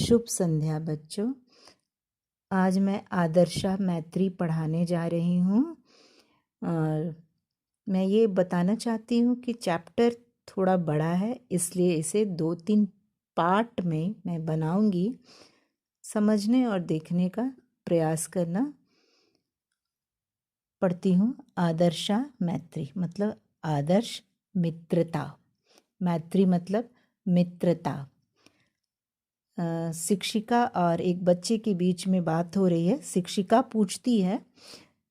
शुभ संध्या बच्चों। आज मैं आदर्शा मैत्री पढ़ाने जा रही हूँ और मैं ये बताना चाहती हूँ कि चैप्टर थोड़ा बड़ा है, इसलिए इसे 2-3 पार्ट में मैं बनाऊंगी। समझने और देखने का प्रयास करना। पढ़ती हूँ। आदर्शा मैत्री मतलब आदर्श मित्रता, मैत्री मतलब मित्रता। शिक्षिका और एक बच्चे के बीच में बात हो रही है। शिक्षिका पूछती है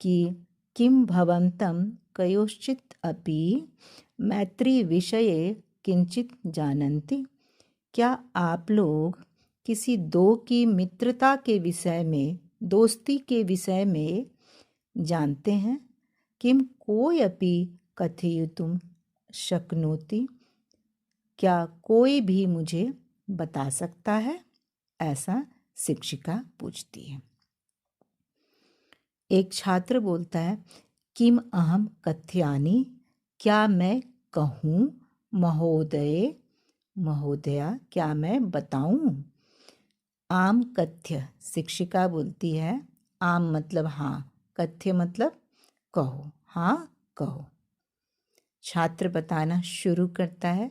कि किम भवन्तं कयोश्चित् अपि मैत्री विषये किंचित जानन्ति। क्या आप लोग किसी दो की मित्रता के विषय में, दोस्ती के विषय में जानते हैं? किम कोई अपि कथयितुं शक्नोति। क्या कोई भी मुझे बता सकता है? ऐसा शिक्षिका पूछती है। एक छात्र बोलता है, किम अहम कथयामि, क्या मैं कहूँ? महोदय, महोदया, क्या मैं बताऊं? आम कथ्य, शिक्षिका बोलती है। आम मतलब हाँ, कथ्य मतलब कहो, हाँ कहो। छात्र बताना शुरू करता है।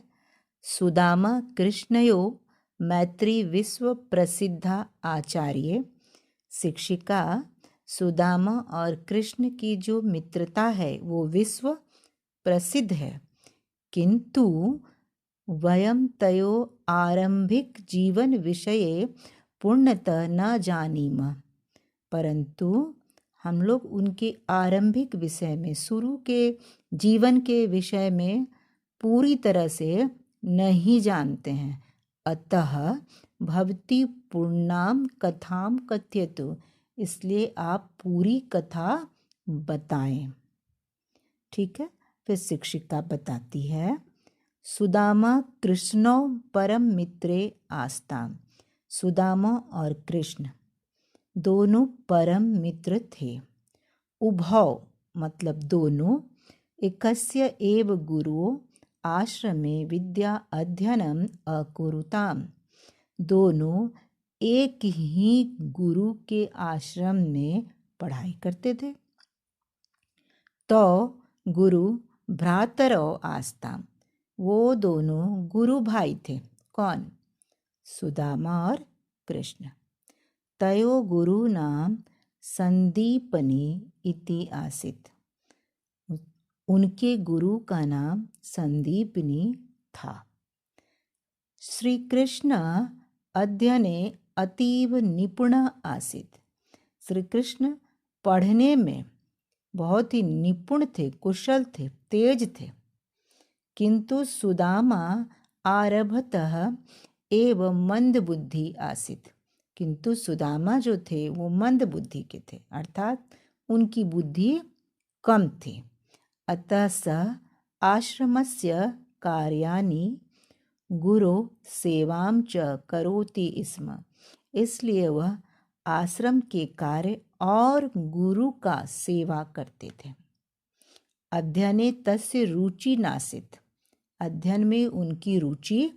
सुदामा कृष्णयो मैत्री विश्व प्रसिद्धा आचार्य। शिक्षिका सुदामा और कृष्ण की जो मित्रता है वो विश्व प्रसिद्ध है, किंतु वयम तयो आरंभिक जीवन विषये पूर्णतः न जानीम। परंतु हम लोग उनके आरंभिक विषय में, शुरू के जीवन के विषय में पूरी तरह से नहीं जानते हैं। अतः भवती पूर्णाम कथाम कथयतु, इसलिए आप पूरी कथा बताएं। ठीक है। फिर शिक्षिका बताती है, सुदामा कृष्णो परम मित्रे आस्ताम। सुदामा और कृष्ण दोनों परम मित्र थे। उभौ मतलब दोनों, एकस्य एव गुरु आश्रमे विद्या अध्ययनम अकुरुताम। दोनों एक ही गुरु के आश्रम में पढ़ाई करते थे। तो गुरु भ्रातरो आस्ताम, वो दोनों गुरु भाई थे। कौन? सुदामा और कृष्ण। तयो गुरु नाम संदीपनी इति आसीत। उनके गुरु का नाम संदीपनी था। श्री कृष्ण अध्ययने अतीव निपुण आसीत। श्री कृष्ण पढ़ने में बहुत ही निपुण थे, कुशल थे, तेज थे। किंतु सुदामा आरभतः एव मंद बुद्धि आसीत। किंतु सुदामा जो थे वो मंद बुद्धि के थे, अर्थात उनकी बुद्धि कम थी। अतः सः आश्रमस्य कार्याणि गुरु सेवां च करोति स्म। इसलिए वह आश्रम के कार्य और गुरु का सेवा करते थे। अध्ययने तस्य रुचि नासीत। अध्ययन में उनकी रुचि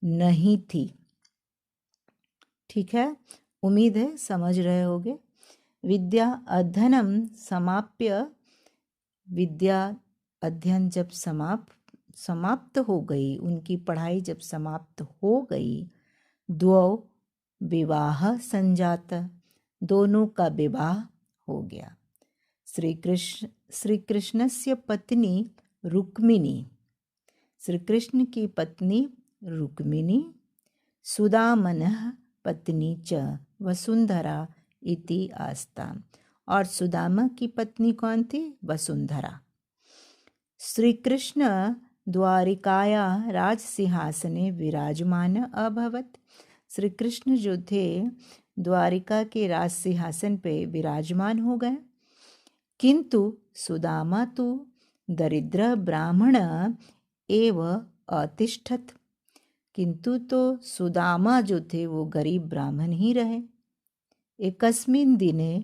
नहीं थी। ठीक है, उम्मीद है समझ रहे होगे। विद्या अध्ययनम समाप्य, विद्या अध्ययन जब समाप्त हो गई, उनकी पढ़ाई जब समाप्त हो गई, द्वौ विवाह संजात, दोनों का विवाह हो गया। श्री कृष्णस्य पत्नी रुक्मिणी, श्री कृष्ण की पत्नी रुक्मिणी, सुदामनः पत्नी च वसुंधरा इति आस्ता, और सुदामा की पत्नी कौन थी? वसुंधरा। श्री कृष्ण द्वारिकाया राजसिंहासने विराजमान अभवत। श्री कृष्ण जो थे द्वारिका के राज सिंहासन पे विराजमान हो गए। किंतु सुदामा तो दरिद्र ब्राह्मण एव अतिष्ठत। किंतु तो सुदामा जो थे वो गरीब ब्राह्मण ही रहे। एकस्मिन् दिने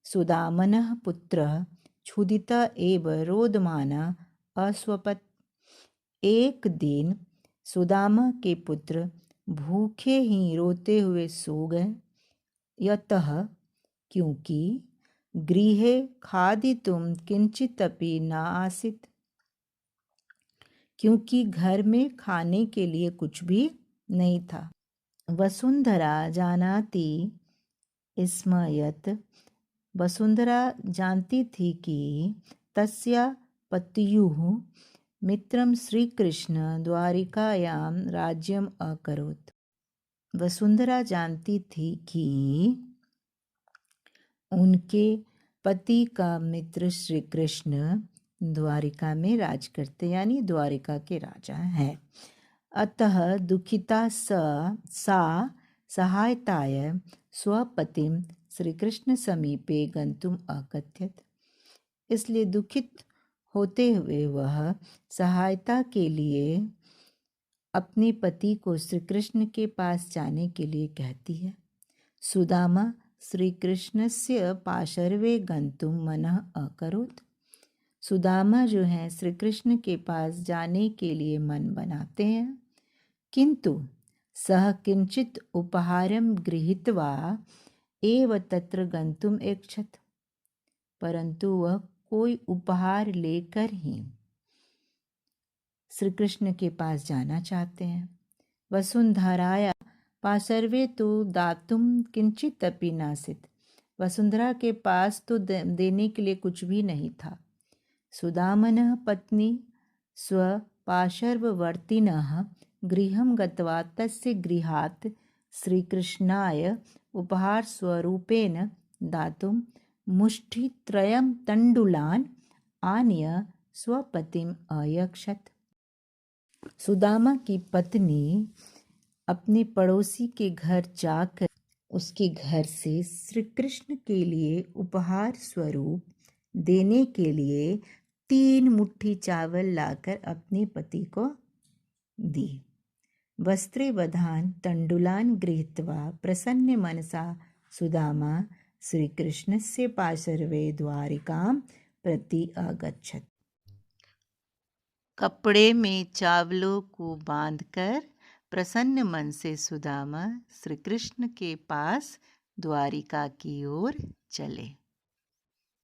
सुदामनः पुत्रः क्षुधितः एव रोदमानः अस्वपत्। एक दिन सुदामा के पुत्र भूखे ही रोते हुए सो गए। यतः क्योंकि गृहे खादितुं किंचिदपि न आसीत्, क्योंकि घर में खाने के लिए कुछ भी नहीं था। वसुंधरा जानाति स्म यत्, वसुंधरा जानती थी कि तस्या पत्युः मित्रं श्रीकृष्ण द्वारिकायां राज्यम अकरोत्। वसुंधरा जानती थी कि उनके पति का मित्र श्री कृष्ण द्वारिका में राज करते, यानी द्वारिका के राजा हैं। अतः दुखिता सा सहायताय स्वपतिं श्रीकृष्ण समीपे गंतुम अकथयत्। इसलिए दुखित होते हुए वह सहायता के लिए अपने पति को श्री कृष्ण के पास जाने के लिए कहती है। सुदामा श्रीकृष्णस्य पाशर्वे गंतुम मनः अकरोत्। सुदामा जो हैं श्री कृष्ण के पास जाने के लिए मन बनाते हैं, किंतु सह किंचित उपहारं गृहीत्वा एव तत्र गंतुम इच्छत्। परंतु वह कोई उपहार लेकर ही श्री कृष्ण के पास जाना चाहते हैं। वसुंधराया पाशर्वे तो दातुम किंचिदपि नासीत्। वसुंधरा के पास तो देने के लिए कुछ भी नहीं था। सुदामनः पत्नी स्वपाशर्ववर्तिनः गृहं गत्वा तस्य गृहात् श्रीकृष्णाय उपहारस्वरूपेण दातुं मुष्टित्रयं तण्डुलान् आनीय स्वपतिम् अयच्छत्। सुदामा की पत्नी अपने पड़ोसी के घर जाकर उसके घर से श्री कृष्ण के लिए उपहार स्वरूप देने के लिए 3 मुट्ठी चावल लाकर अपने पति को दी। वस्त्रे वधान तण्डुलान् गृहीत्वा प्रसन्न मनसा सुदामा श्री कृष्णस्य पाशर्वे द्वारिकां प्रति अगच्छत्। कपड़े में चावलों को बांधकर प्रसन्न मन से सुदामा श्री कृष्ण के पास द्वारिका की ओर चले।